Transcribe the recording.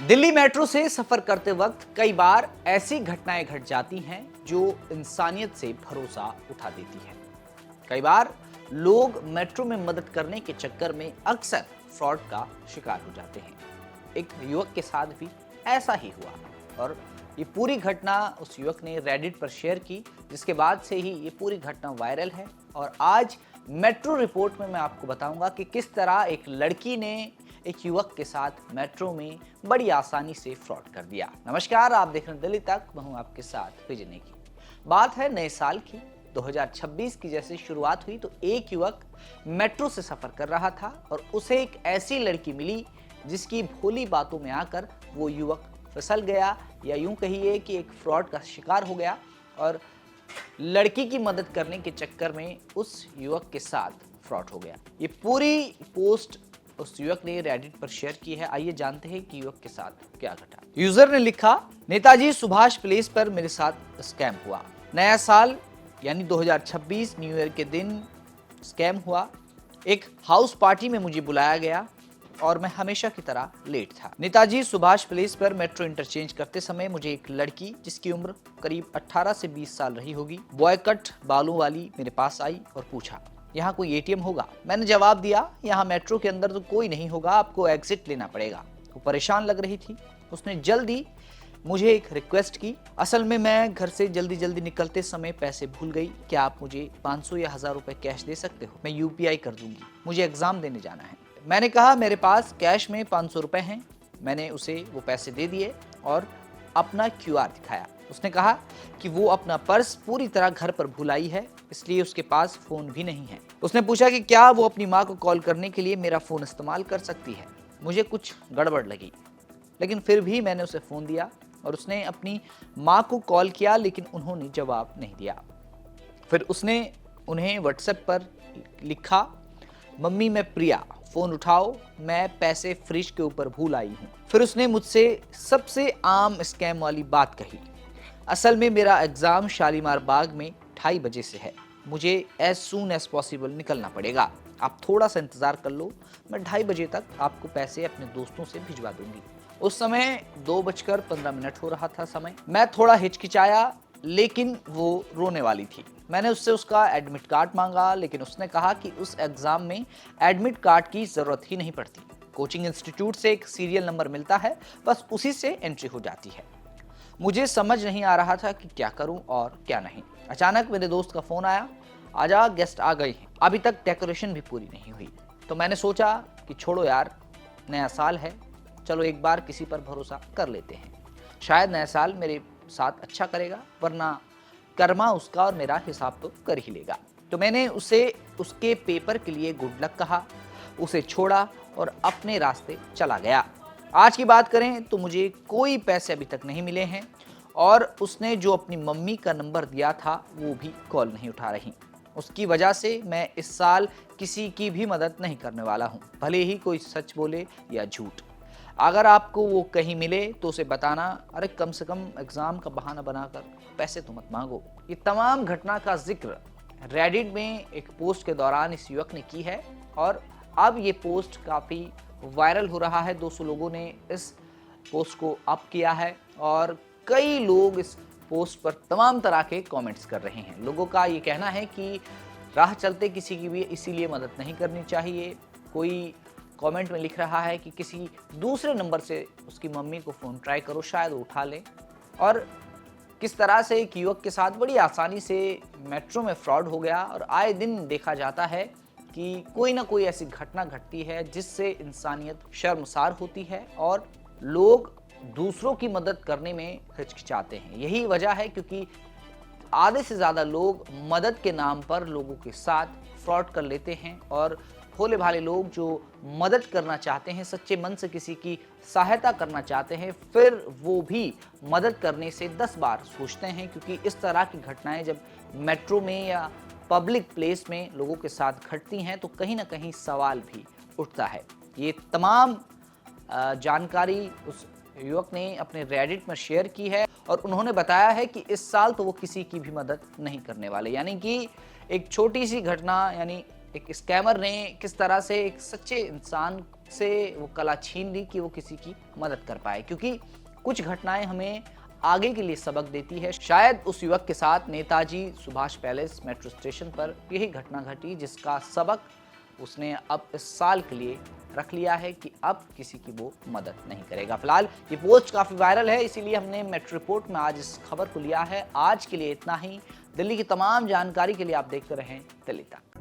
Delhi metro से सफर करते वक्त कई बार ऐसी घटनाएं घट जाती हैं जो इंसानियत से भरोसा उठा देती हैं। कई बार लोग मेट्रो में मदद करने के चक्कर में अक्सर फ्रॉड का शिकार हो जाते हैं। एक युवक के साथ भी ऐसा ही हुआ और ये पूरी घटना उस युवक ने रेडिट पर शेयर की, जिसके बाद से ही ये पूरी घटना वायरल है। और आज मेट्रो रिपोर्ट में मैं आपको बताऊंगा कि किस तरह एक लड़की ने एक युवक के साथ मेट्रो में बड़ी आसानी से फ्रॉड कर दिया। नमस्कार, आप देख रहे हैं दिल्ली तक, मैं हूं आपके साथ विजय नेगी। बात है नए साल की, 2026 की जैसे शुरुआत हुई तो एक युवक मेट्रो से सफर कर रहा था और उसे एक ऐसी लड़की मिली जिसकी भोली बातों में आकर वो युवक फिसल गया, या यूं कहिए कि एक फ्रॉड का शिकार हो गया और लड़की की मदद करने के चक्कर में उस युवक के साथ फ्रॉड हो गया। ये पूरी पोस्ट उस युवक ने रेडिट पर शेयर की है। आइए जानते हैं कि युवक के साथ क्या घटा। यूजर ने लिखा, नेताजी सुभाष प्लेस पर मेरे साथ स्कैम हुआ। नया साल यानी 2026 न्यू ईयर के दिन स्कैम हुआ। एक हाउस पार्टी में मुझे बुलाया गया और मैं हमेशा की तरह लेट था। नेताजी सुभाष प्लेस पर मेट्रो इंटरचेंज करते समय मुझे एक लड़की जिसकी उम्र करीब 18 से 20 साल रही होगी, बॉय कट बालों वाली मेरे पास आई और पूछा, यहाँ कोई एटीएम होगा? मैंने जवाब दिया, यहाँ मेट्रो के अंदर तो कोई नहीं होगा, आपको एग्जिट लेना पड़ेगा। वो परेशान लग रही थी। उसने जल्दी मुझे एक रिक्वेस्ट की। असल में मैं घर से जल्दी निकलते समय पैसे भूल गई, क्या आप मुझे 500 या 1000 रुपए कैश दे सकते हो? मैं यूपीआई कर दूंगी, मुझे एग्जाम देने जाना है। मैंने कहा मेरे पास कैश में 500 रुपए हैं। मैंने उसे वो पैसे दे दिए और अपना क्यूआर दिखाया। उसने कहा कि वो अपना पर्स पूरी तरह घर पर भूल आई है, इसलिए उसके पास फोन भी नहीं है। उसने पूछा कि क्या वो अपनी माँ को कॉल करने के लिए मेरा फोन इस्तेमाल कर सकती है। मुझे कुछ गड़बड़ लगी, लेकिन फिर भी मैंने उसे फोन दिया और उसने अपनी माँ को कॉल किया, लेकिन उन्होंने जवाब नहीं दिया। फिर उसने उन्हें व्हाट्सएप पर लिखा, मम्मी मैं प्रिया, फोन उठाओ, मैं पैसे फ्रिज के ऊपर भूल आई हूँ। फिर उसने मुझसे सबसे आम स्कैम वाली बात कही, असल में मेरा एग्जाम शालीमार बाग में 2:30 बजे से है, मुझे एज सून एज पॉसिबल निकलना पड़ेगा, आप थोड़ा सा इंतजार कर लो, मैं 2:30 बजे तक आपको पैसे अपने दोस्तों से भिजवा दूंगी। उस समय 2:15 हो रहा था समय। मैं थोड़ा हिचकिचाया, लेकिन वो रोने वाली थी। मैंने उससे उसका एडमिट कार्ड मांगा, लेकिन उसने कहा कि उस एग्जाम में एडमिट कार्ड की जरूरत ही नहीं पड़ती। कोचिंग इंस्टीट्यूट से एक सीरियल नंबर मिलता है, बस उसी से एंट्री हो जाती है। मुझे समझ नहीं आ रहा था कि क्या करूं और क्या नहीं। अचानक मेरे दोस्त का फोन आया, आजा गेस्ट आ गए हैं, अभी तक डेकोरेशन भी पूरी नहीं हुई। तो मैंने सोचा कि छोड़ो यार, नया साल है, चलो एक बार किसी पर भरोसा कर लेते हैं, शायद नया साल मेरे साथ अच्छा करेगा, वरना कर्मा उसका और मेरा हिसाब तो कर ही लेगा। तो मैंने उसे उसके पेपर के लिए गुड लक कहा, उसे छोड़ा और अपने रास्ते चला गया। आज की बात करें तो मुझे कोई पैसे अभी तक नहीं मिले हैं और उसने जो अपनी मम्मी का नंबर दिया था वो भी कॉल नहीं उठा रही। उसकी वजह से मैं इस साल किसी की भी मदद नहीं करने वाला हूँ, भले ही कोई सच बोले या झूठ। अगर आपको वो कहीं मिले तो उसे बताना, अरे कम से कम एग्जाम का बहाना बनाकर पैसे तो मत मांगो। ये तमाम घटना का जिक्र रेडिट में एक पोस्ट के दौरान इस युवक ने की है और अब ये पोस्ट काफ़ी वायरल हो रहा है। 200 लोगों ने इस पोस्ट को अप किया है और कई लोग इस पोस्ट पर तमाम तरह के कमेंट्स कर रहे हैं। लोगों का ये कहना है कि राह चलते किसी की भी इसीलिए मदद नहीं करनी चाहिए। कोई कमेंट में लिख रहा है कि किसी दूसरे नंबर से उसकी मम्मी को फ़ोन ट्राई करो, शायद वो उठा लें। और किस तरह से एक युवक के साथ बड़ी आसानी से मेट्रो में फ्रॉड हो गया। और आए दिन देखा जाता है कि कोई ना कोई ऐसी घटना घटती है जिससे इंसानियत शर्मसार होती है और लोग दूसरों की मदद करने में हिचकिचाते हैं। यही वजह है क्योंकि आधे से ज़्यादा लोग मदद के नाम पर लोगों के साथ फ्रॉड कर लेते हैं और भोले भाले लोग जो मदद करना चाहते हैं, सच्चे मन से किसी की सहायता करना चाहते हैं, फिर वो भी मदद करने से 10 बार सोचते हैं, क्योंकि इस तरह की घटनाएं जब मेट्रो में या पब्लिक प्लेस में लोगों के साथ घटती हैं तो कहीं ना कहीं सवाल भी उठता है। ये तमाम जानकारी उस युवक ने अपने रेडिट में शेयर की है और उन्होंने बताया है कि इस साल तो वो किसी की भी मदद नहीं करने वाले। यानी कि एक छोटी सी घटना, यानी एक स्कैमर ने किस तरह से एक सच्चे इंसान से वो कला छीन ली कि वो किसी की मदद कर पाए, क्योंकि कुछ घटनाएं हमें आगे के लिए सबक देती है। शायद उस युवक के साथ Netaji Subhash palace metro station पर यही घटना घटी, जिसका सबक उसने अब इस साल के लिए रख लिया है कि अब किसी की वो मदद नहीं करेगा। फिलहाल ये पोस्ट काफी वायरल है, इसीलिए हमने मेट्रो रिपोर्ट में आज इस खबर को लिया है। आज के लिए इतना ही। दिल्ली की तमाम जानकारी के लिए आप देखते रहें दिल्ली तक।